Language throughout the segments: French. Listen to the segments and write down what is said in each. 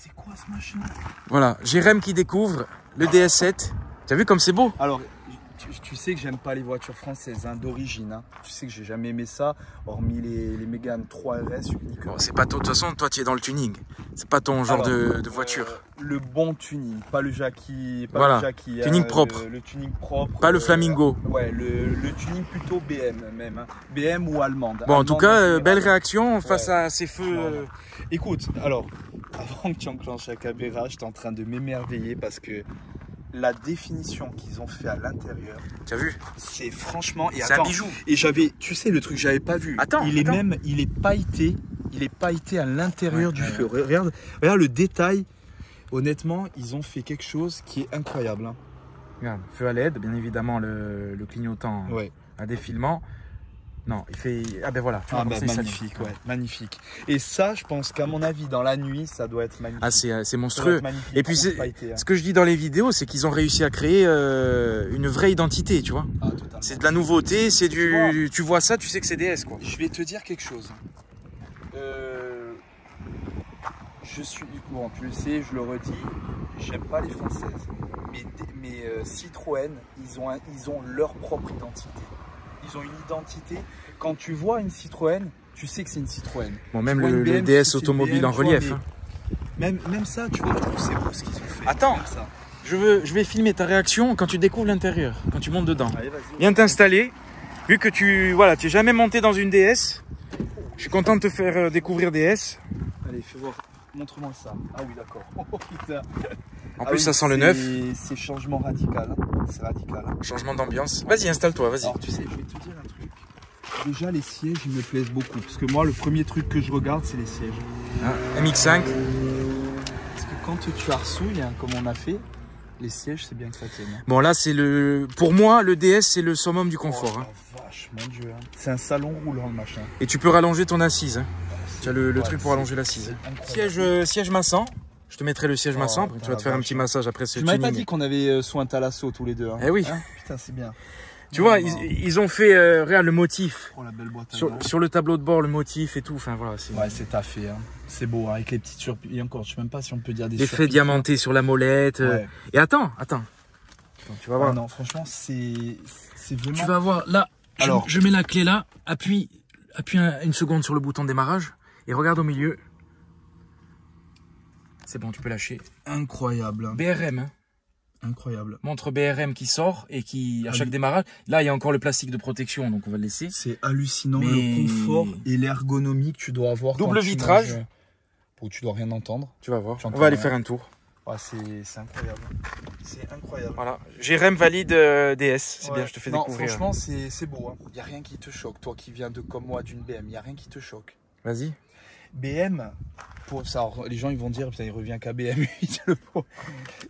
c'est quoi ce machin? Voilà, Jérém qui découvre le DS7. Tu as vu comme c'est beau? Alors, tu sais que j'aime pas les voitures françaises hein, d'origine. Hein. Tu sais que j'ai jamais aimé ça, hormis les Mégane 3 RS uniques. Bon, c'est pas ton, de toute façon, toi tu es dans le tuning. C'est pas ton genre de voiture. Le bon tuning, pas le Jackie. Pas voilà, le Jackie, tuning propre. Le tuning propre. Pas le Flamingo. Ouais, le tuning plutôt BM même. Hein. BM ou allemande. Bon, en tout cas, belle réaction face à ces feux. Écoute, alors, avant que tu enclenches la caméra, j'étais en train de m'émerveiller parce que la définition qu'ils ont fait à l'intérieur, tu as vu? C'est franchement, c'est un bijou. Et j'avais, tu sais, le truc que j'avais pas vu. Attends, il est pailleté à l'intérieur du feu. Regarde le détail. Honnêtement, ils ont fait quelque chose qui est incroyable. Hein. Regarde, feu à LED, bien évidemment le clignotant à défilement. Non, il fait. Ah ben voilà. Ah ben magnifique, ouais, magnifique. Et ça, je pense qu'à mon avis, dans la nuit, ça doit être magnifique. Ah, c'est monstrueux. Et puis, ce que je dis dans les vidéos, c'est qu'ils ont réussi à créer une vraie identité, tu vois. Ah, c'est de la nouveauté, c'est du. Tu vois ça, tu sais que c'est DS, quoi. Je vais te dire quelque chose. Je suis. Bon, tu le sais, je le redis, j'aime pas les françaises. Mais Citroën, ils ont leur propre identité. Ils ont une identité. Quand tu vois une Citroën, tu sais que c'est une Citroën. Bon, même le DS automobile en relief. Hein. Même ça, tu vois, je trouve c'est beau ce qu'ils ont fait. Attends, je vais filmer ta réaction quand tu découvres l'intérieur, quand tu montes dedans. Allez, viens t'installer. Vu que tu n'es jamais monté dans une DS, je suis content de te faire découvrir DS. Allez, fais voir. Montre-moi ça. Ah oui, d'accord. Oh, putain. En plus, ça sent le neuf. C'est changement radical. C'est radical. Changement d'ambiance. Vas-y, installe-toi, vas-y. Alors, tu sais, je vais te dire un truc. Déjà, les sièges, ils me plaisent beaucoup. Parce que moi, le premier truc que je regarde, c'est les sièges. Ah, MX5. Parce que quand tu arsouilles, hein, comme on a fait, les sièges, c'est bien que ça tienne. Bon, là, c'est le. Pour moi, le DS, c'est le summum du confort. Oh, la vache, mon Dieu. Hein. C'est un salon roulant, le machin. Et tu peux rallonger ton assise. Hein. Tu as le truc pour allonger l'assise. Siège massant. Je te mettrai le siège massant. Après, tu vas te faire un petit massage après ce tuning. Tu m'avais pas dit qu'on avait soin Talasso tous les deux. Hein. Eh oui. Hein, putain, c'est bien. Tu vois, ils ont fait, regarde le motif. Oh, la belle boîte sur le tableau de bord, le motif et tout. Enfin, voilà, ouais, c'est taffé. Hein. C'est beau, hein, avec les petites surpiqûres. Et encore, je sais même pas si on peut dire des l'effet diamanté sur la molette. Ouais. Et attends. Tu vas voir. Non, franchement, c'est vraiment... Tu vas voir, là, alors, je mets la clé là, appuie une seconde sur le bouton de démarrage et regarde au milieu. C'est bon, tu peux lâcher. Incroyable. Hein. BRM, hein. Incroyable. Montre BRM qui sort et qui, à chaque démarrage, là il y a encore le plastique de protection, donc on va le laisser. C'est hallucinant le confort et l'ergonomie que tu dois avoir. Double vitrage. Où tu dois rien entendre. Tu vas voir. On va aller faire un tour. Ouais, c'est incroyable. C'est incroyable. Voilà. Jérém valide DS. C'est bien, je te fais découvrir. Franchement, c'est beau. Il n'y a rien qui te choque. Toi qui viens comme moi d'une BM, il n'y a rien qui te choque. Vas-y. BM, pour ça, les gens ils vont dire putain, il revient qu'à BM8.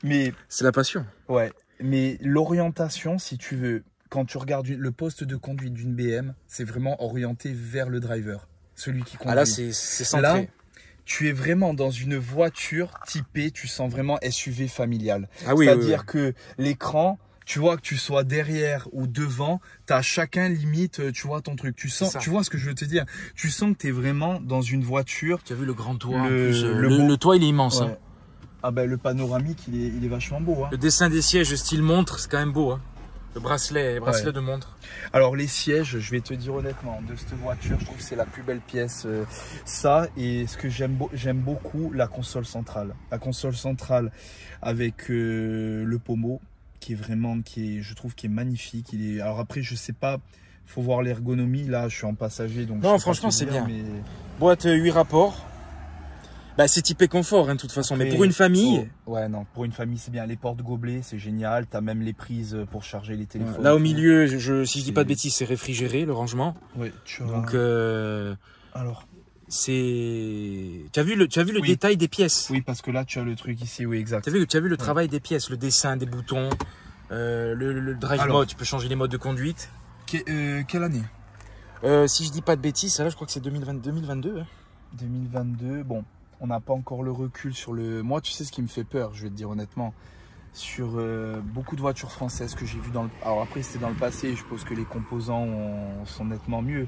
Mais c'est la passion. Ouais, mais l'orientation, si tu veux, quand tu regardes le poste de conduite d'une BM, c'est vraiment orienté vers le driver, celui qui conduit. Ah là, c'est centré. Là, tu es vraiment dans une voiture typée, tu sens vraiment SUV familial. Ah oui. C'est-à-dire que l'écran, tu vois que tu sois derrière ou devant, tu as chacun limite, tu vois ton truc. Tu vois ce que je veux te dire. Tu sens que tu es vraiment dans une voiture. Tu as vu le grand toit le toit, il est immense. Ouais. Hein. Ah ben le panoramique, il est vachement beau. Hein. Le dessin des sièges style montre, c'est quand même beau. Hein. Le bracelet de montre. Alors les sièges, je vais te dire honnêtement, de cette voiture, je trouve que c'est la plus belle pièce. Ça, et ce que j'aime beaucoup, la console centrale. La console centrale avec le pommeau. Je trouve qui est magnifique. Alors après, je sais pas, faut voir l'ergonomie. Là, je suis en passager, donc non, franchement, c'est bien. Mais... Boîte 8 rapports. Bah, c'est typé confort, hein, de toute façon. Après, mais pour une famille. Ouais, non, pour une famille, c'est bien. Les portes gobelets, c'est génial. T'as même les prises pour charger les téléphones. Ouais, là, au milieu, si je dis pas de bêtises, c'est réfrigéré le rangement. Oui, tu vois. Donc, alors. Tu as vu le détail des pièces. Oui, parce que là tu as le truc ici, oui, exact. Tu as vu le travail des pièces, le dessin des boutons, le drive mode, tu peux changer les modes de conduite. Quelle année? Si je dis pas de bêtises, là je crois que c'est 2022. Hein. 2022, bon, on n'a pas encore le recul sur le... Moi, tu sais ce qui me fait peur, je vais te dire honnêtement, sur beaucoup de voitures françaises que j'ai vues dans le... Alors après, c'était dans le passé, je suppose que les composants sont nettement mieux,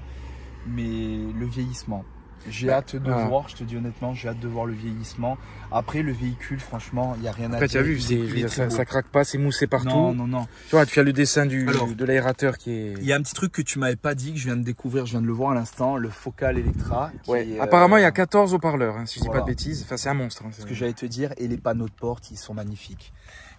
mais le vieillissement. J'ai hâte de voir, je te dis honnêtement, j'ai hâte de voir le vieillissement. Après, le véhicule, franchement, il n'y a rien à dire. Après, tu as vu, ça craque pas, c'est moussé partout. Non, non, non. Tu vois, tu as le dessin de l'aérateur qui est... Il y a un petit truc que tu m'avais pas dit, que je viens de découvrir, je viens de le voir à l'instant, le Focal Electra. Ouais. Apparemment, il y a 14 haut-parleurs, hein, si je dis pas de bêtises. Enfin, c'est un monstre. Hein, ce que j'allais te dire, et les panneaux de porte, ils sont magnifiques.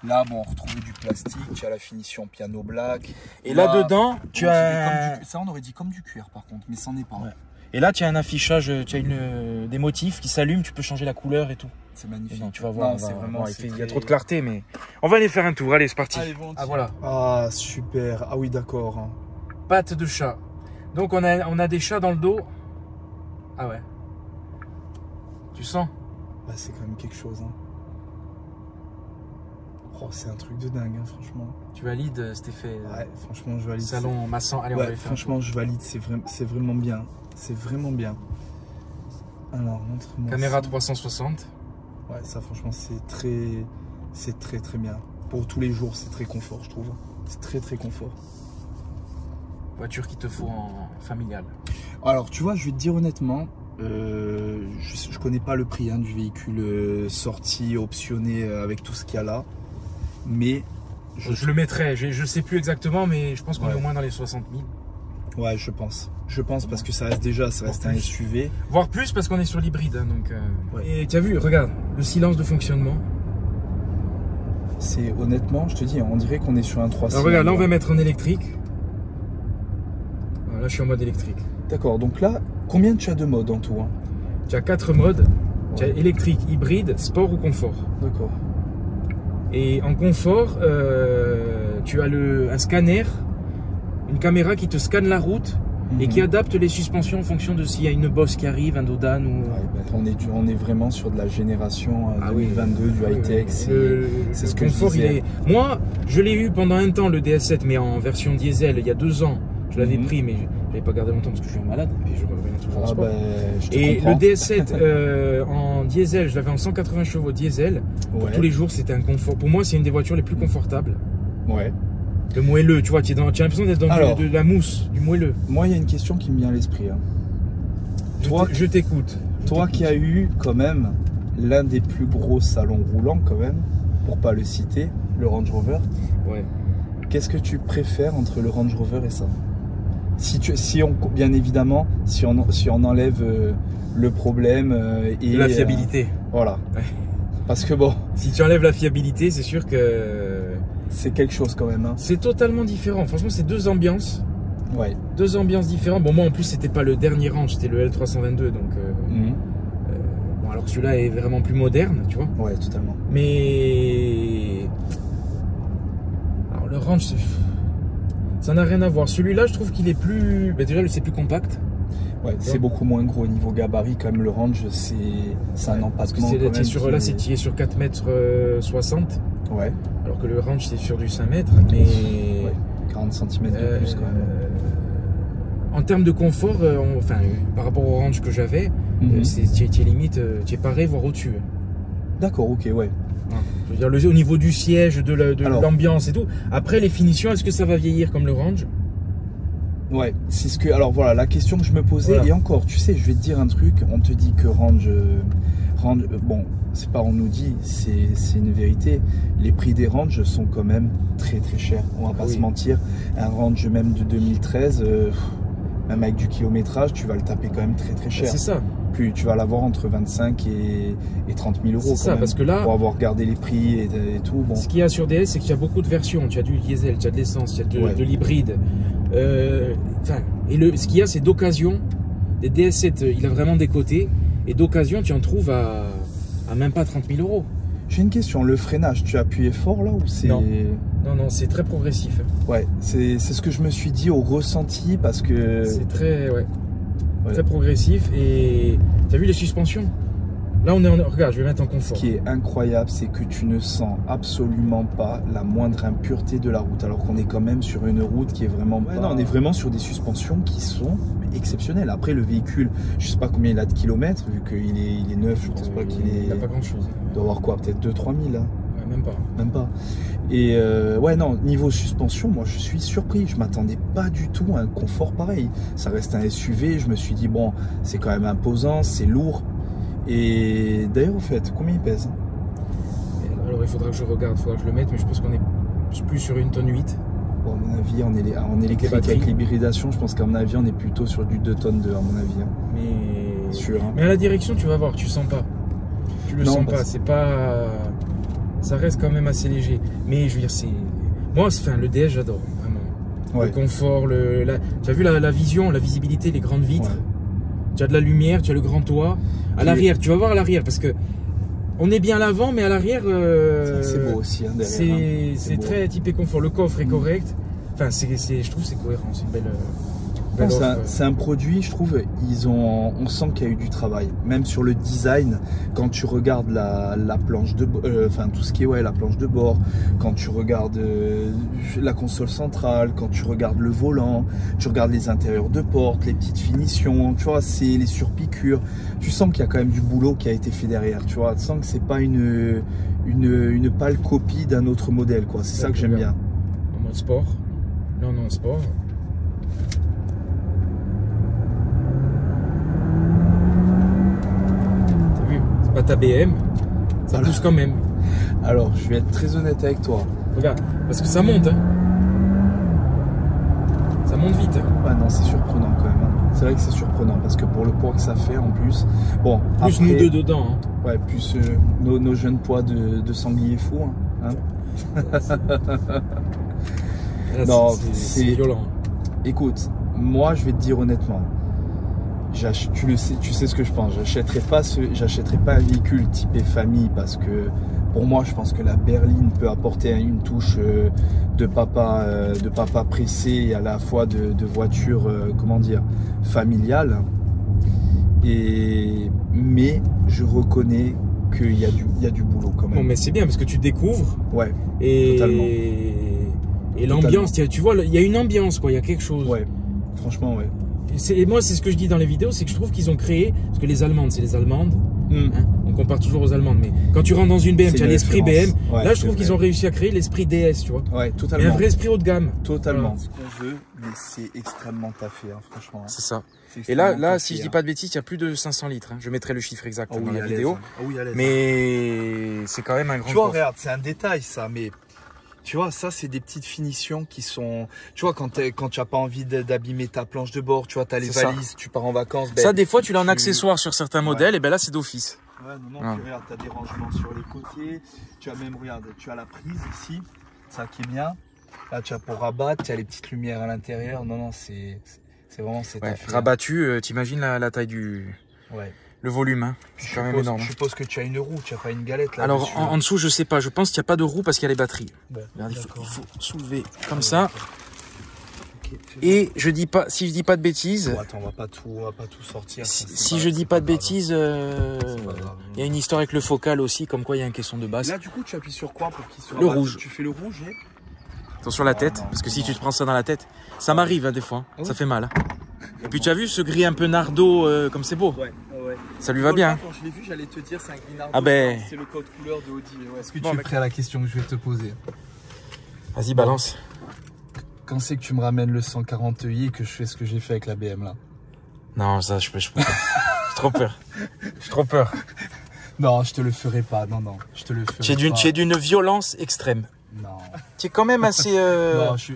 Là, bon, on retrouve du plastique, tu as la finition piano black. Et là-dedans, tu as... Ça, on aurait dit comme du cuir, par contre, mais c'en est pas. Ouais. Et là, tu as un affichage, tu as des motifs qui s'allument, tu peux changer la couleur et tout. C'est magnifique. Non, tu vas voir, vraiment, il y a trop de clarté, mais on va aller faire un tour. Allez, c'est parti. Allez, ah, voilà. Ah, super. Ah oui, d'accord. Pattes de chat. Donc, on a des chats dans le dos. Ah ouais. Tu sens? Bah, c'est quand même quelque chose. Hein. Oh, c'est un truc de dingue, hein, franchement. Tu valides cet effet? Ouais, franchement, je valide. Salon massant. Allez, ouais, on va faire franchement, je valide. C'est vraiment bien. C'est vraiment bien. Alors, montre-moi. Caméra 360. Ouais, ça, franchement, c'est très bien. Pour tous les jours, c'est très confort, je trouve. C'est très confort. Voiture qu'il te faut en familial. Alors, tu vois, je vais te dire honnêtement, je connais pas le prix hein, du véhicule sorti, optionné avec tout ce qu'il y a là. Mais je le mettrai, je sais plus exactement, mais je pense qu'on est au moins dans les 60 000. Ouais, je pense. Parce que ça reste un SUV. Voire plus parce qu'on est sur l'hybride. Hein, donc, Et tu as vu, regarde, le silence de fonctionnement. C'est honnêtement, je te dis, on dirait qu'on est sur un 3 cylindres. Alors regarde, là on va mettre en électrique. Là je suis en mode électrique. D'accord, donc là, combien tu as de modes en tout hein? Tu as 4 modes. Ouais. Tu as électrique, hybride, sport ou confort. D'accord. Et en confort, tu as un scanner, une caméra qui te scanne la route et qui adapte les suspensions en fonction de s'il y a une bosse qui arrive, un dodane ou... Ouais, bah, on est vraiment sur de la génération 2022, du high-tech. C'est ce que confort, je disais. Moi, je l'ai eu pendant un temps, le DS7, mais en version diesel, il y a 2 ans. Je l'avais pris, mais je l'avais pas gardé longtemps parce que je suis malade et je reviens toujours en sport. Et le DS7 en diesel, je l'avais en 180 chevaux diesel. Pour tous les jours, c'était un confort. Pour moi, c'est une des voitures les plus confortables. Ouais. Le moelleux, tu vois, tu as l'impression d'être dans de la mousse, du moelleux. Moi, il y a une question qui me vient à l'esprit. Hein. Je t'écoute. Toi qui as eu quand même l'un des plus gros salons roulants quand même, pour pas le citer, le Range Rover. Ouais. Qu'est-ce que tu préfères entre le Range Rover et ça? Bien évidemment, si on enlève le problème et la fiabilité. Voilà. Ouais. Parce que bon. Si tu enlèves la fiabilité, c'est sûr que... C'est quelque chose quand même. Hein. C'est totalement différent. Franchement, c'est 2 ambiances. Ouais. 2 ambiances différentes. Bon, moi en plus, c'était pas le dernier Range, c'était le L322. Donc, bon, alors celui-là est vraiment plus moderne, tu vois. Ouais, totalement. Mais. Alors le Range, ça n'a rien à voir. Celui-là, je trouve qu'il est plus. Bah, déjà, c'est plus compact. Ouais, c'est beaucoup moins gros au niveau gabarit. Quand même, le Range, c'est un empattement. Là, c'est sur 4 mètres 60. Ouais. Alors que le Range, c'est sur du 5 mètres. Mais. Ouais, 40 cm de plus, quand même. En termes de confort, enfin, par rapport au Range que j'avais, tu es limite, tu es pareil, voire au-dessus. D'accord, ok, ouais. Je veux dire, au niveau du siège, de l'ambiance et tout. Après, les finitions, est-ce que ça va vieillir comme le Range? Ouais, c'est ce que. Alors voilà, la question que je me posais, et encore, tu sais, je vais te dire un truc, on te dit que Range bon, c'est pas on nous dit, c'est une vérité. Les prix des Range sont quand même très chers, on va pas se mentir. Un Range même de 2013, même avec du kilométrage, tu vas le taper quand même très cher. C'est ça. Puis tu vas l'avoir entre 25 et 30 000 euros. C'est ça, parce que là, pour avoir regardé les prix et tout. Bon. Ce qu'il y a sur DS, c'est qu'il y a beaucoup de versions. Tu as du diesel, tu as de l'essence, tu as de l'hybride. Ce qu'il y a, c'est d'occasion. Des DS7, il a vraiment des côtés. Et d'occasion, tu en trouves à même pas 30 000 euros. J'ai une question, le freinage, tu as appuyé fort là ou c'est... Non, c'est très progressif. Ouais, c'est ce que je me suis dit au ressenti parce que... C'est très progressif et... Tu as vu les suspensions? Là, regarde, je vais mettre en confort. Ce qui est incroyable, c'est que tu ne sens absolument pas la moindre impureté de la route, alors qu'on est quand même sur une route qui est vraiment... Non, on est vraiment sur des suspensions qui sont exceptionnelles. Après, le véhicule, je sais pas combien il a de kilomètres, vu qu'il est neuf, je pense pas qu'il est... Il n'a pas grand-chose. Il doit avoir quoi, peut-être 2 000 3 000 hein. même pas. Même pas. Et ouais, non, niveau suspension, moi je suis surpris. Je m'attendais pas du tout à un confort pareil. Ça reste un SUV. Je me suis dit, bon, c'est quand même imposant, c'est lourd. Et d'ailleurs, en fait, combien il pèse? Alors il faudra que je regarde, il faudra que je le mette, mais je pense qu'on est plus sur 1,8 tonne. Bon, à mon avis, en électrique avec l'hybridation, je pense qu'à mon avis, on est plutôt sur du 2 tonnes 2, à mon avis. Hein. Mais... Sûr, hein. Mais à la direction, tu vas voir, tu sens pas. Tu le sens pas, c'est pas... Ça reste quand même assez léger. Mais je veux dire, c'est... Moi, enfin, le DS, j'adore, vraiment. Ouais. Le confort, tu as vu la vision, la visibilité, les grandes vitres. Ouais. Tu as de la lumière, tu as le grand toit. À l'arrière, tu vas voir à l'arrière, parce que on est bien à l'avant, mais à l'arrière... c'est beau aussi, hein, derrière. C'est très typé confort. Le coffre est correct. Enfin, je trouve que c'est cohérent, c'est une belle... C'est un produit, je trouve, on sent qu'il y a eu du travail. Même sur le design, quand tu regardes la planche de enfin tout ce qui est la planche de bord, quand tu regardes la console centrale, quand tu regardes le volant, tu regardes les intérieurs de porte, les petites finitions, tu vois, c'est les surpiqûres. Tu sens qu'il y a quand même du boulot qui a été fait derrière, tu vois. Tu sens que c'est pas une pâle copie d'un autre modèle, quoi. C'est ça que j'aime bien. En mode sport. Non, non, sport. Pas ta BM, ça pousse quand même. Alors, je vais être très honnête avec toi. Regarde, parce que ça monte. Hein. Ça monte vite. Ouais, non, c'est surprenant quand même. Hein. C'est vrai que c'est surprenant parce que pour le poids que ça fait en plus. Bon, plus après, nous deux dedans. Hein. Ouais, plus nos jeunes poids de sanglier fou. Hein. Non, c'est violent. Écoute, moi, je vais te dire honnêtement. Tu sais ce que je pense. J'achèterai pas un véhicule typé famille parce que pour moi, je pense que la berline peut apporter une touche de papa pressé et à la fois de voiture, comment dire, familiale. Mais je reconnais qu'il y a du boulot quand même. Bon, mais c'est bien parce que tu découvres. Ouais. Et totalement. Et l'ambiance, tu vois, il y a une ambiance, quoi. Il y a quelque chose. Ouais. Franchement, ouais. Et moi, c'est ce que je dis dans les vidéos, c'est que je trouve qu'ils ont créé, parce que les Allemandes, c'est les Allemandes, hein, on compare toujours aux Allemandes, mais quand tu rentres dans une BM, tu as l'esprit BM, ouais, là je trouve qu'ils ont réussi à créer l'esprit DS, tu vois. Ouais, totalement. Et un vrai esprit haut de gamme. Totalement. Ce qu'on veut, mais c'est extrêmement taffé, hein, franchement. C'est ça. Et là, si je dis pas de bêtises, il y a plus de 500 litres. Hein. Je mettrai le chiffre exact dans la vidéo. Mais c'est quand même un grand... Tu vois, regarde, c'est un détail ça, mais... Tu vois, ça, c'est des petites finitions qui sont... Tu vois, quand tu n'as pas envie d'abîmer ta planche de bord, tu vois, tu as les valises, tu pars en vacances. Ben, ça, des fois, tu l'as en accessoire sur certains modèles, et ben là, c'est d'office. Ouais, non, tu regardes, tu as des rangements sur les côtés. Tu as même, regarde, tu as la prise ici, ça qui est bien. Là, tu as pour rabattre, tu as les petites lumières à l'intérieur. Non, c'est vraiment... Ouais, rabattu, t'imagines la taille du... Ouais. Le volume, hein. C'est quand même énorme. Je suppose que tu as une roue, tu n'as pas une galette là. Alors en dessous, je sais pas. Je pense qu'il n'y a pas de roue parce qu'il y a les batteries. Ouais, regarde, il faut soulever comme ça. Okay, et je dis pas, si je dis pas de bêtises. Bon, attends, on va pas tout sortir. Si je dis pas de bêtises, il y a une histoire avec le focal aussi, comme quoi il y a une question de base. Là, du coup, tu appuies sur quoi pour qu'il soit le rouge. Tu fais le rouge et... Attention la tête, parce que si tu te prends ça dans la tête, ça m'arrive hein, des fois. Hein. Ça fait mal. Hein. Et puis tu as vu ce gris un peu nardo, comme c'est beau. Ouais. Ça lui va bien. Quand je l'ai vu, j'allais te dire c'est un gris nardo. Ah ben... C'est le code couleur de Audi. Est-ce que tu es prêt à la question que je vais te poser? Vas-y, balance. Quand c'est que tu me ramènes le 140i et que je fais ce que j'ai fait avec la BM là? Non, ça je peux pas. J'ai trop peur. J'ai trop peur. Non, je te le ferai pas. Non, je te le ferai pas. Tu es d'une violence extrême. Non. Tu es quand même assez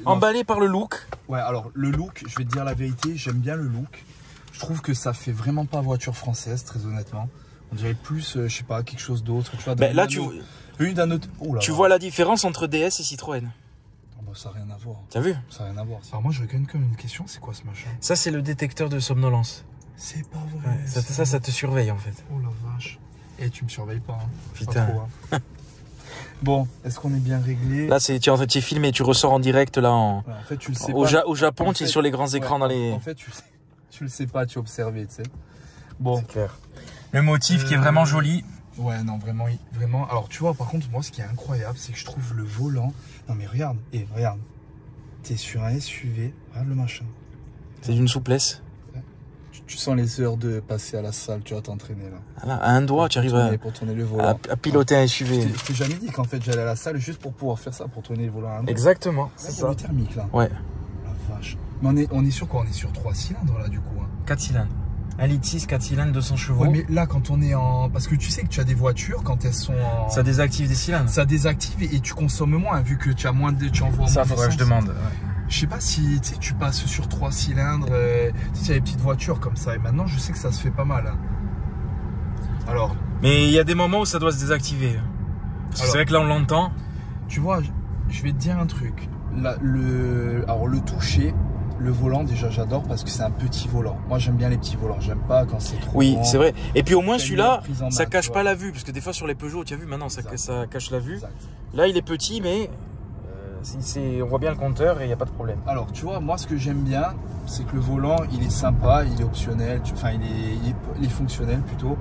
emballé par le look. Ouais, alors le look, je vais te dire la vérité, j'aime bien le look. Je trouve que ça fait vraiment pas voiture française, très honnêtement. On dirait plus, je sais pas, quelque chose d'autre. Tu vois, là, tu vois la différence entre DS et Citroën. Oh bah, ça n'a rien à voir. T'as vu? Ça n'a rien à voir. Alors moi, je regarde comme une question, c'est quoi ce machin? Ça, c'est le détecteur de somnolence. C'est pas vrai. Ouais, ça te surveille en fait. Oh la vache. Et tu me surveilles pas. Hein. Putain. Pas trop, hein. Bon, est-ce qu'on est bien réglé? Là, tu es filmé, tu ressors en direct là en fait, tu le sais au Japon, tu es sur les grands écrans dans les... En fait, tu le sais pas, tu es observé, tu sais. Bon. C'est clair. Le motif qui est vraiment joli. Ouais, non, vraiment. Alors, tu vois, par contre, moi, ce qui est incroyable, c'est que je trouve le volant... Non, mais regarde, T'es sur un SUV, regarde le machin. C'est d'une souplesse. Tu sens les heures de passer à la salle, tu vas t'entraîner là. Ah là, à un doigt, tu arrives pour tourner le volant. à piloter un SUV. Je t'ai jamais dit qu'en fait j'allais à la salle juste pour pouvoir faire ça, pour tourner le volant à un doigt. Exactement, c'est ça. Le thermique là. Ouais. La vache. Mais on est sur quoi? On est sur 3 cylindres là du coup. Hein. 4 cylindres. 1,6 litre, 4 cylindres, 200 chevaux. Ouais, mais là quand on est en... Parce que tu sais que tu as des voitures quand elles sont en... Ça désactive des cylindres. Ça désactive et tu consommes moins vu que tu as moins de... Tu envoies ça, moins faudrait que je demande. Ouais. Je sais pas si tu passes sur 3 cylindres, tu sais, il y a des petites voitures comme ça. Et maintenant, je sais que ça se fait pas mal. Hein. Alors. Mais il y a des moments où ça doit se désactiver. C'est vrai que là, on l'entend. Tu vois, je vais te dire un truc. Alors, le toucher, le volant, déjà, j'adore parce que c'est un petit volant. Moi, j'aime bien les petits volants. J'aime pas quand c'est trop. Oui, grand. C'est vrai. Et puis, au moins, celui-là, ça main, cache pas la vue. Parce que des fois, sur les Peugeot, tu as vu, maintenant, ça cache la vue. Exact. Là, il est petit, mais. On voit bien le compteur et il n'y a pas de problème. Alors, tu vois, moi, ce que j'aime bien, c'est que le volant, il est sympa, il est optionnel, enfin, il est fonctionnel plutôt.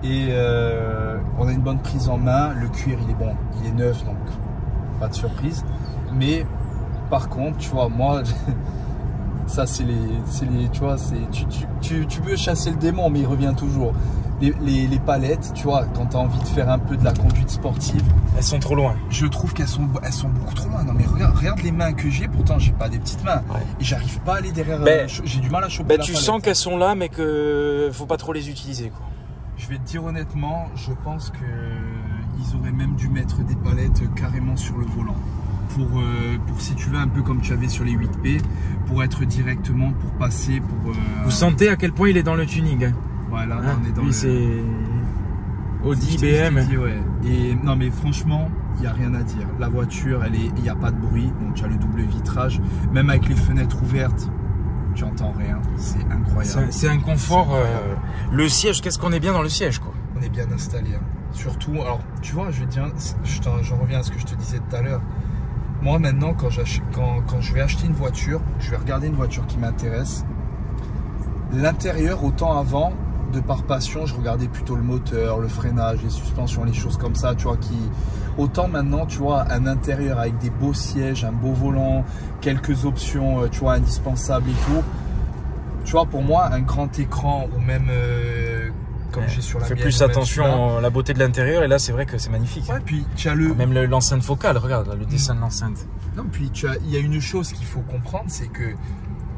Et on a une bonne prise en main. Le cuir, il est bon, il est neuf, donc pas de surprise. Mais par contre, tu vois, moi, ça, c'est les, tu vois, tu veux chasser le démon, mais il revient toujours. Les palettes, tu vois, quand tu as envie de faire un peu de la conduite sportive, elles sont trop loin. Je trouve qu'elles sont beaucoup trop loin. Non mais regarde les mains que j'ai, pourtant j'ai pas des petites mains. Ouais. Et j'arrive pas à aller derrière, j'ai du mal à choper la tu palette. sens qu'elles sont là mais que faut pas trop les utiliser quoi. Je vais te dire honnêtement, je pense que ils auraient même dû mettre des palettes carrément sur le volant. Pour si tu veux un peu comme tu avais sur les 8P, pour être directement, pour passer, pour... Vous sentez à quel point il est dans le tuning hein. Voilà, là on est dans c'est Audi, BM. Ouais. Et non mais franchement, il n'y a rien à dire. La voiture, il n'y a pas de bruit, donc tu as le double vitrage. Même avec les fenêtres ouvertes, tu n'entends rien. C'est incroyable. C'est un confort. Le siège, qu'est-ce qu'on est bien dans le siège quoi. On est bien installé. Hein. Surtout, alors tu vois, je vais dire, j'en reviens à ce que je te disais tout à l'heure. Moi maintenant, quand je vais acheter une voiture, je vais regarder une voiture qui m'intéresse. L'intérieur, autant avant, de par passion, je regardais plutôt le moteur, le freinage, les suspensions, les choses comme ça, tu vois, autant maintenant, tu vois, un intérieur avec des beaux sièges, un beau volant, quelques options, tu vois, indispensables et tout. Tu vois, pour moi, un grand écran ou même comme j'ai sur la mienne. Fais plus attention à la beauté de l'intérieur et là, c'est vrai que c'est magnifique. Ouais, puis tu as même l'enceinte focale, regarde, le dessin de l'enceinte. Non, puis il y a une chose qu'il faut comprendre, c'est que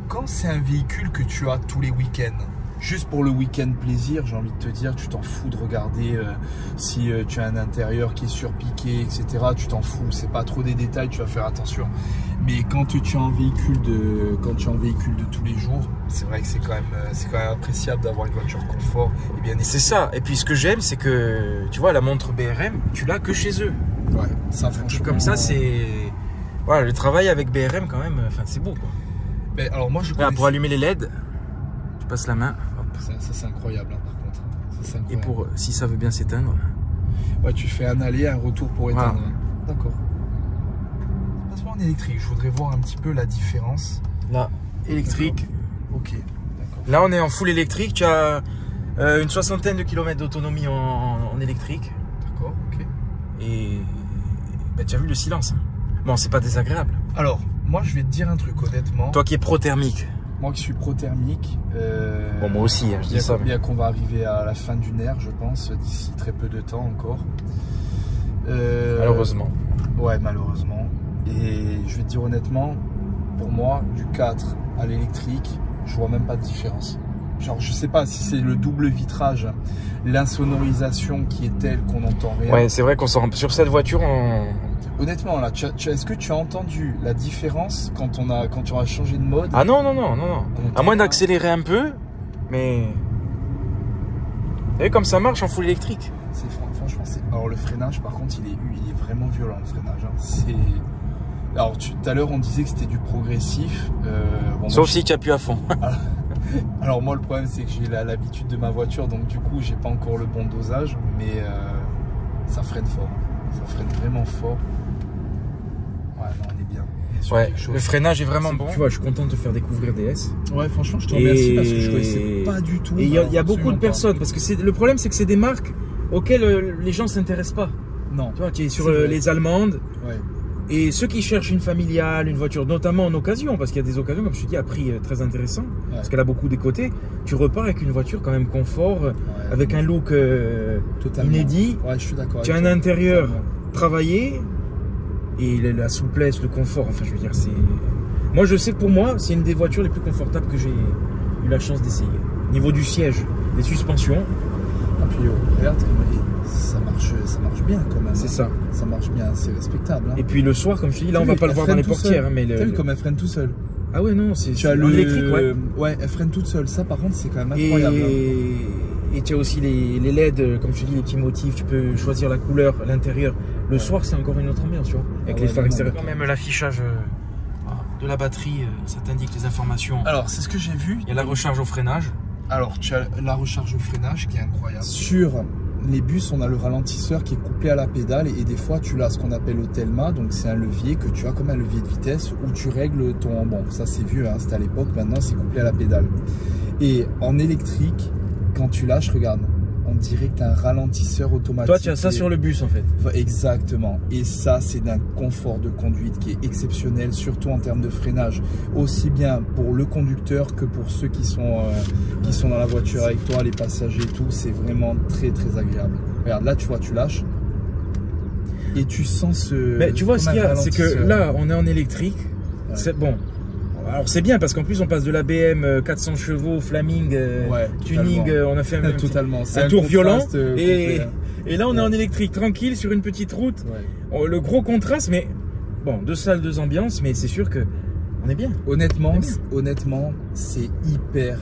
quand c'est un véhicule que tu as tous les week-ends, juste pour le week-end plaisir, j'ai envie de te dire, tu t'en fous de regarder si tu as un intérieur qui est surpiqué, etc. Tu t'en fous, c'est pas trop des détails, tu vas faire attention. Mais quand tu as un véhicule de, tous les jours, c'est vrai que c'est quand même appréciable d'avoir une voiture confort et bien. C'est ça. Et puis ce que j'aime, c'est que tu vois la montre BRM, tu l'as que chez eux. Ouais. Ça franchement. Comme ça, c'est voilà le travail avec BRM quand même. Enfin, c'est beau quoi. Mais alors moi je. Pour allumer les LED, tu passes la main. Ça c'est incroyable hein, par contre. Ça, incroyable. Et pour si ça veut bien s'éteindre. Ouais, tu fais un aller, un retour pour éteindre. Voilà. D'accord. Passe-moi en électrique, je voudrais voir un petit peu la différence. Là, électrique. Ok, d'accord. Là on est en full électrique, tu as une 60aine de kilomètres d'autonomie en électrique. D'accord, ok. Et bah, tu as vu le silence. Bon, c'est pas désagréable. Alors, moi je vais te dire un truc honnêtement. Toi qui es pro-thermique. Moi qui suis pro-thermique, bon moi aussi, hein, je dis ça. Bien qu'on va arriver à la fin d'une ère, je pense, d'ici très peu de temps encore. Malheureusement. Ouais, malheureusement. Et je vais te dire honnêtement, pour moi, du 4 à l'électrique, je vois même pas de différence. Genre, je sais pas si c'est le double vitrage, l'insonorisation qui est telle qu'on n'entend rien. Ouais, c'est vrai qu'on sort sur cette voiture, Honnêtement, là, est-ce que tu as entendu la différence quand tu as changé de mode? Ah non. À moins d'accélérer un peu, mais... Et comme ça marche en full électrique. Franchement, alors le freinage, par contre, il est vraiment violent, le freinage. Hein. Alors, tout à l'heure, on disait que c'était du progressif. Sauf si tu appuies à fond. Alors moi, le problème, c'est que j'ai l'habitude de ma voiture, donc du coup, j'ai pas encore le bon dosage, mais ça freine fort. Ça freine vraiment fort. Ouais, non, on est bien. Ouais, le freinage est vraiment bon. Tu vois, je suis content de te faire découvrir DS. Ouais, franchement, je te remercie parce que je connaissais pas du tout. Et il y a beaucoup de personnes, parce que le problème, c'est que c'est des marques auxquelles les gens s'intéressent pas. Non. Tu vois, tu es sur les allemandes. Ouais. Et ceux qui cherchent une familiale, une voiture, notamment en occasion, parce qu'il y a des occasions, comme je te dis, à prix très intéressant, parce qu'elle a beaucoup des côtés, tu repars avec une voiture quand même confort, avec un look inédit. Ouais, je suis d'accord. Tu as un intérieur travaillé, et la souplesse, le confort, enfin je veux dire, c'est... Moi je sais que pour moi, c'est une des voitures les plus confortables que j'ai eu la chance d'essayer. Au niveau du siège, des suspensions. Ah puis regarde comme ça marche bien quand même. C'est ça. Ça marche bien, c'est respectable. Hein. Et puis le soir, comme je te dis, là on va pas le voir dans les portières. Hein, mais t'as vu comme elle freine tout seul. Ah ouais, non, c'est électrique, ouais. Ouais, elle freine toute seule. Ça par contre, c'est quand même incroyable. Et tu as aussi les LED, comme je te dis, les petits motifs, tu peux choisir la couleur, l'intérieur. Le soir, c'est encore une autre ambiance, tu vois, avec les phares extérieurs. Quand même l'affichage de la batterie, ça t'indique les informations. Alors, c'est ce que j'ai vu. Il y a la recharge au freinage. Alors, tu as la recharge au freinage qui est incroyable. Sur les bus, on a le ralentisseur qui est couplé à la pédale et des fois, tu as ce qu'on appelle au Telma. Donc, c'est un levier que tu as comme un levier de vitesse où tu règles ton... Bon, ça, c'est vieux, hein, c'était à l'époque. Maintenant, c'est couplé à la pédale. Et en électrique, quand tu lâches, regarde, on dirait que tu as un ralentisseur automatique. Toi, tu as ça sur le bus en fait. Exactement. Et ça, c'est d'un confort de conduite qui est exceptionnel, surtout en termes de freinage. Aussi bien pour le conducteur que pour ceux qui sont dans la voiture avec toi, les passagers et tout. C'est vraiment très, très agréable. Regarde, là, tu vois, tu lâches. Et tu sens ce... Mais tu vois, ce qu'il y a, c'est que là, on est en électrique. Ouais. C'est bon. Alors c'est bien parce qu'en plus on passe de la BM 400 chevaux, Flaming, tuning, on a fait un tour violent et là on est en électrique tranquille sur une petite route. Ouais. Le gros contraste, mais bon, 2 salles, 2 ambiances, mais c'est sûr que on est bien. Honnêtement, c'est hyper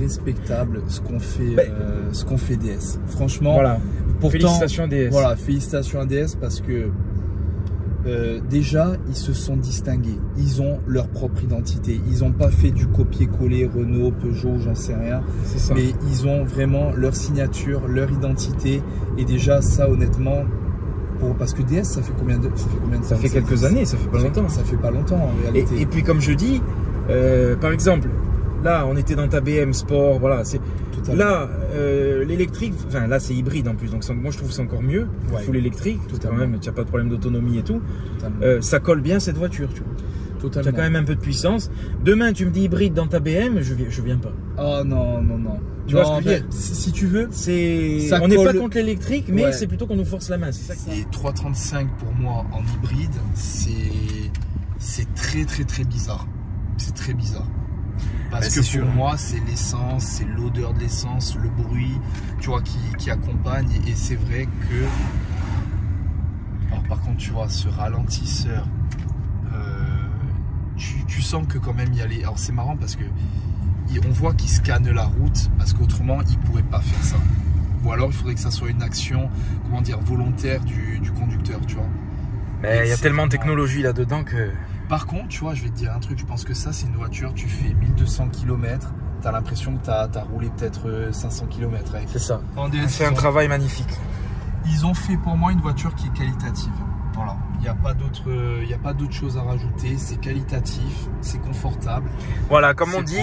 respectable ce qu'on fait DS. Franchement, voilà. Pourtant, félicitations à DS. Voilà, félicitations à DS parce que déjà, ils se sont distingués. Ils ont leur propre identité. Ils n'ont pas fait du copier-coller Renault, Peugeot, j'en sais rien. C'est ça. Mais ils ont vraiment leur signature, leur identité. Et déjà, ça, honnêtement, parce que DS, ça fait combien de temps? Ça fait quelques années, ça fait pas longtemps. Ça fait pas longtemps en réalité. Et puis, comme je dis, par exemple, là, on était dans ta BM Sport, voilà. Là, l'électrique, enfin là c'est hybride en plus, donc moi je trouve c'est encore mieux. Full électrique, quand même, tu n'as pas de problème d'autonomie et tout. Ça colle bien cette voiture, tu vois. Tu as quand même un peu de puissance. Demain, tu me dis hybride dans ta BM, je viens pas. Oh non. Tu vois ce que je veux dire? Si tu veux, on n'est pas contre l'électrique, mais c'est plutôt qu'on nous force la main. C'est ça. C'est 335 pour moi en hybride, c'est très bizarre. C'est très bizarre. Parce que pour moi, c'est l'essence, c'est l'odeur de l'essence, le bruit, tu vois, qui accompagne. Et c'est vrai que... Alors par contre, tu vois, ce ralentisseur, tu sens que quand même il y a les... Alors c'est marrant parce que on voit qu'il scanne la route, parce qu'autrement, il ne pourrait pas faire ça. Ou alors, il faudrait que ça soit une action, comment dire, volontaire du conducteur, tu vois. Mais il y a tellement de technologie là-dedans que... Par contre, tu vois, je vais te dire un truc, je pense que ça, c'est une voiture, tu fais 1200 km, tu as l'impression que tu as roulé peut-être 500 km avec. C'est ça. C'est un travail magnifique. Ils ont fait pour moi une voiture qui est qualitative. Voilà, il n'y a pas d'autre chose à rajouter, c'est qualitatif, c'est confortable. Voilà, comme on dit,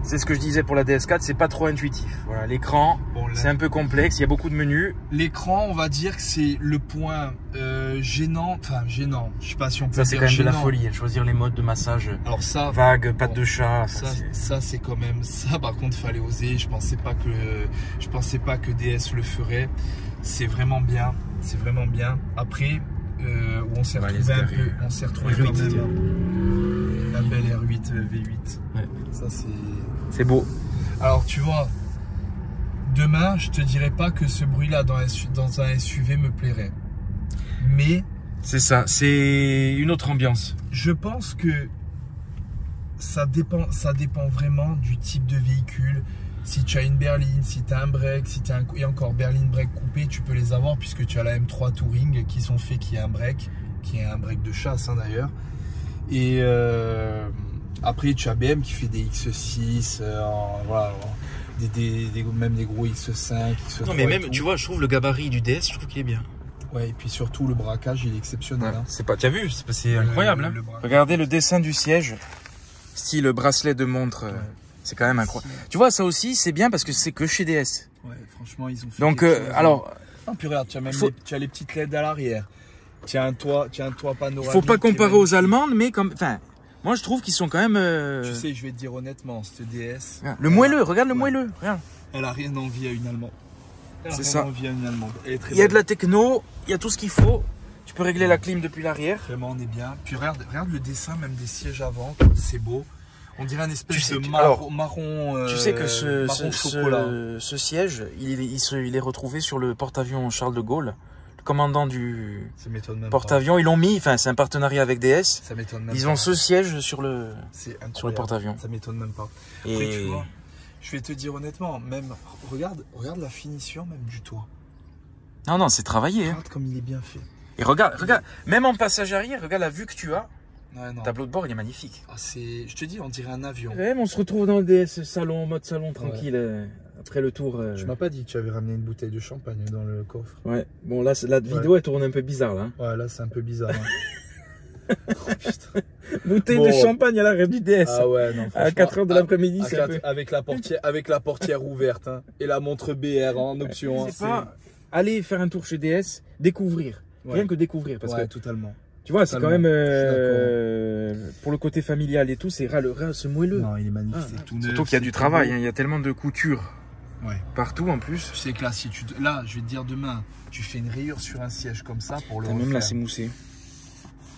c'est ce que je disais pour la DS4, c'est pas trop intuitif. Voilà, l'écran, c'est un peu complexe, il y a beaucoup de menus. L'écran, on va dire que c'est le point gênant, je sais pas si on peut dire. Ça c'est quand même de la folie, choisir les modes de massage. Alors ça, vague, patte de chat. Ça c'est quand même ça. Par contre, fallait oser. Je pensais pas que DS le ferait. C'est vraiment bien, Après. Où on s'est retrouvé un peu, quand même la belle R8 V8. Ouais. Ça c'est beau. Alors tu vois, demain je te dirais pas que ce bruit-là dans un SUV me plairait, mais c'est ça, c'est une autre ambiance. Je pense que ça dépend vraiment du type de véhicule. Si tu as une berline, si tu as un break, et encore berline break coupé, tu peux les avoir puisque tu as la M3 Touring qui sont faits qui est un break de chasse hein, d'ailleurs. Et après tu as BM qui fait des X6, voilà, même des gros X5, X3. Non mais même tu vois, je trouve le gabarit du DS, je trouve qu'il est bien. Ouais, et puis surtout le braquage il est exceptionnel. Ouais, hein. C'est pas, tu as vu, c'est incroyable. Hein. Regardez le dessin du siège, style bracelet de montre. Ouais. C'est quand même incroyable. Tu vois, ça aussi, c'est bien parce que c'est que chez DS. Ouais, franchement, ils ont fait. Donc, alors. Non, puis regarde, tu as même tu as les petites LED à l'arrière. Tiens-toi panoramique. Faut pas comparer aux Allemandes, mais comme, enfin, moi je trouve qu'ils sont quand même. Tu sais, je vais te dire honnêtement, cette DS. Le moelleux, regarde le moelleux, regarde. Elle a rien envie à une Allemande. C'est ça. Envie à une Allemande. Il y a de la techno, il y a tout ce qu'il faut. Tu peux régler la clim depuis l'arrière. Vraiment, on est bien. Puis regarde le dessin même des sièges avant, c'est beau. On dirait un espèce de marron. Tu sais que ce siège, il est retrouvé sur le porte-avions Charles de Gaulle. Le commandant du porte-avions, ils l'ont mis, enfin c'est un partenariat avec DS. Ça m'étonne même Ils ont ce siège sur le porte-avions. Ça m'étonne même pas. Après, tu vois, je vais te dire honnêtement, même regarde la finition même du toit. Non, c'est travaillé. Regarde comme il est bien fait. Et regarde, même en passage arrière, regarde la vue que tu as. Le tableau de bord, il est magnifique. Je te dis, on dirait un avion. Ouais, on se retrouve dans le DS salon, mode salon tranquille. Après le tour. Tu m'as pas dit que tu avais ramené une bouteille de champagne dans le coffre. Ouais. Bon là, la vidéo elle tourne un peu bizarre là. Ouais, là c'est un peu bizarre. Oh, putain. Bouteille de champagne à l'arrière du DS. Ah ouais, non. À 4 h de l'après-midi, c'est avec la portière ouverte et la montre BR en option. C'est pas aller faire un tour chez DS, découvrir. Rien que découvrir parce que totalement. Tu vois, c'est quand même pour le côté familial et tout, c'est ce moelleux. Non, il est magnifique, c'est tout neuf. Surtout qu'il y a du travail, il y a tellement de couture partout en plus. Tu sais que là, là, je vais te dire demain, tu fais une rayure sur un siège comme ça pour le refaire. Même là, c'est moussé.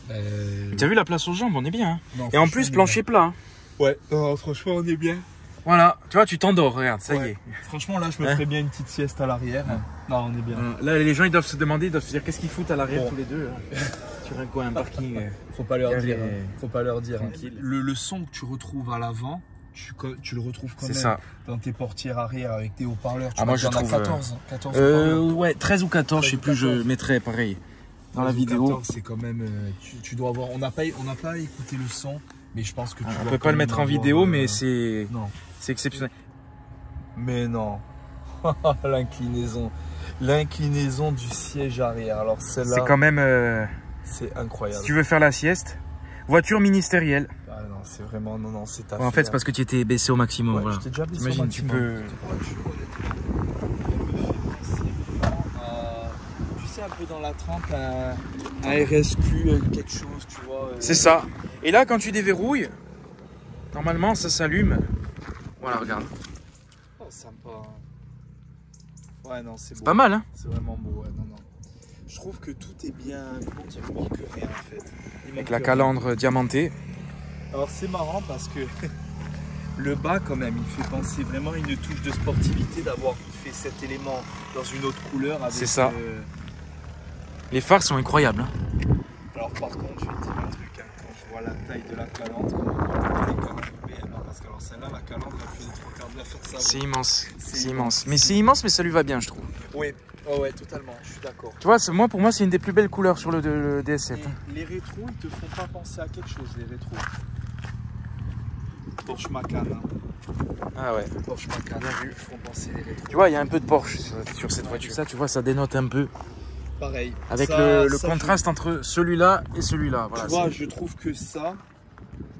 Tu as vu la place aux jambes, on est bien. Hein. Non, et en plus, plancher plat. Hein. Ouais, franchement, on est bien. Voilà, tu vois, tu t'endors, regarde, ça y est. Franchement, là, je me ferais bien une petite sieste à l'arrière. Non, on est bien. Là, les gens, ils doivent se demander, ils doivent se dire, qu'est-ce qu'ils foutent à l'arrière tous les deux sur un parking. Faut pas leur dire. Faut pas leur dire. Le son que tu retrouves à l'avant, tu le retrouves quand même dans tes portières arrière avec tes haut-parleurs. Moi, je trouve 14 ouais, 13 ou 14, je sais plus, je mettrais pareil. Dans la vidéo. C'est quand même. Tu dois avoir. On n'a pas écouté le son, mais je pense que tu on peut pas le mettre en vidéo, mais c'est exceptionnel. Mais non. L'inclinaison du siège arrière. Alors celle-là. C'est quand même. C'est incroyable. Si tu veux faire la sieste, voiture ministérielle. Ah non, c'est vraiment c'est ta. En fait, c'est parce que tu étais baissé au maximum. Voilà. Je t'ai déjà baissé au maximum. Tu peux. Un peu dans la trempe, un RSQ, quelque chose, tu vois. C'est ça. Et là, quand tu déverrouilles, normalement, ça s'allume. Voilà, regarde. Oh, sympa. Ouais, non, c'est beau. Pas mal, hein. C'est vraiment beau, ouais, non. Je trouve que tout est bien, comment dire, il manque rien, en fait. Avec la calandre diamantée. Alors, c'est marrant parce que le bas, quand même, il fait penser vraiment à une touche de sportivité d'avoir fait cet élément dans une autre couleur. C'est ça. Les phares sont incroyables. Hein. Alors par contre, je vais te dire un truc, hein, quand je vois la taille de la calandre, comme on voit les calandres BM, parce que alors celle-là, la calandre, elle fait les 3/4 de la faire ça. C'est immense, c'est immense. Mais c'est immense, mais ça lui va bien, je trouve. Oui, oh ouais, totalement, je suis d'accord. Tu vois, pour moi, c'est une des plus belles couleurs sur le DS7. Les rétros, ils te font pas penser à quelque chose, les rétros. Porsche Macan. Hein. Ah ouais. Porsche Macan, bien vu, font penser les rétros. Tu vois, il y a un peu de Porsche sur cette voiture. Ça, tu vois, ça dénote un peu. Pareil. Avec le contraste entre celui-là et celui-là. Voilà, tu vois, je trouve que ça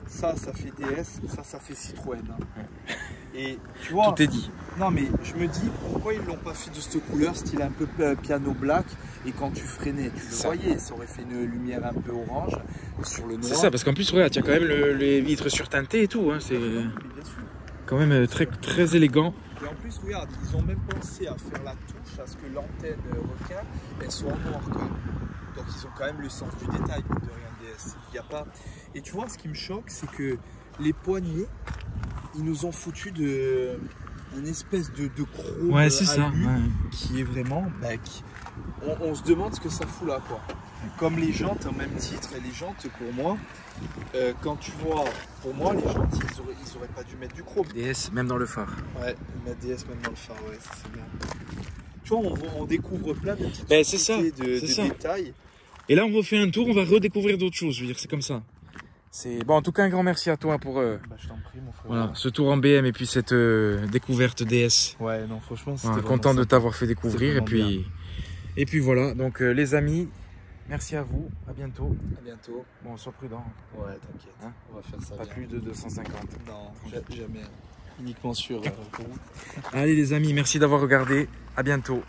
fait DS, ça fait Citroën. Hein. Et tu vois. Tout est dit. Non, mais je me dis, pourquoi ils l'ont pas fait de cette couleur, style un peu piano black, et quand tu freinais, tu le voyais, ça aurait fait une lumière un peu orange sur le noir. C'est ça, parce qu'en plus, regarde, tu as quand même les vitres surteintées et tout. Hein, c'est quand même très, très élégant. Et en plus, regarde, ils ont même pensé à faire la touche à ce que l'antenne requin, elle soit en noir quand même. Donc ils ont quand même le sens du détail de rien DS. Il y a pas... Et tu vois, ce qui me choque, c'est que les poignées, ils nous ont foutu une espèce de chrome qui est vraiment... on se demande ce que ça fout là, quoi. Comme les jantes, au même titre, et les jantes, pour moi, quand tu vois, pour moi, les jantes, ils auraient pas dû mettre du chrome. DS, même dans le phare. Ouais, mettre DS même dans le phare, ouais, ça c'est bien. Tu vois, on découvre plein de petites de détails. Et là, on refait un tour, on va redécouvrir d'autres choses, je veux dire, c'est comme ça. Bon, en tout cas, un grand merci à toi pour je t'en prie, mon frère. Voilà, ce tour en BM et puis cette découverte DS. Ouais, non, franchement, c'était content de t'avoir fait découvrir. Et puis voilà, donc les amis, merci à vous, à bientôt. À bientôt. Bon, sois prudent. Ouais, t'inquiète, hein, on va faire ça. Pas plus de 250. Non, jamais. Uniquement sur route. Allez les amis, merci d'avoir regardé. À bientôt.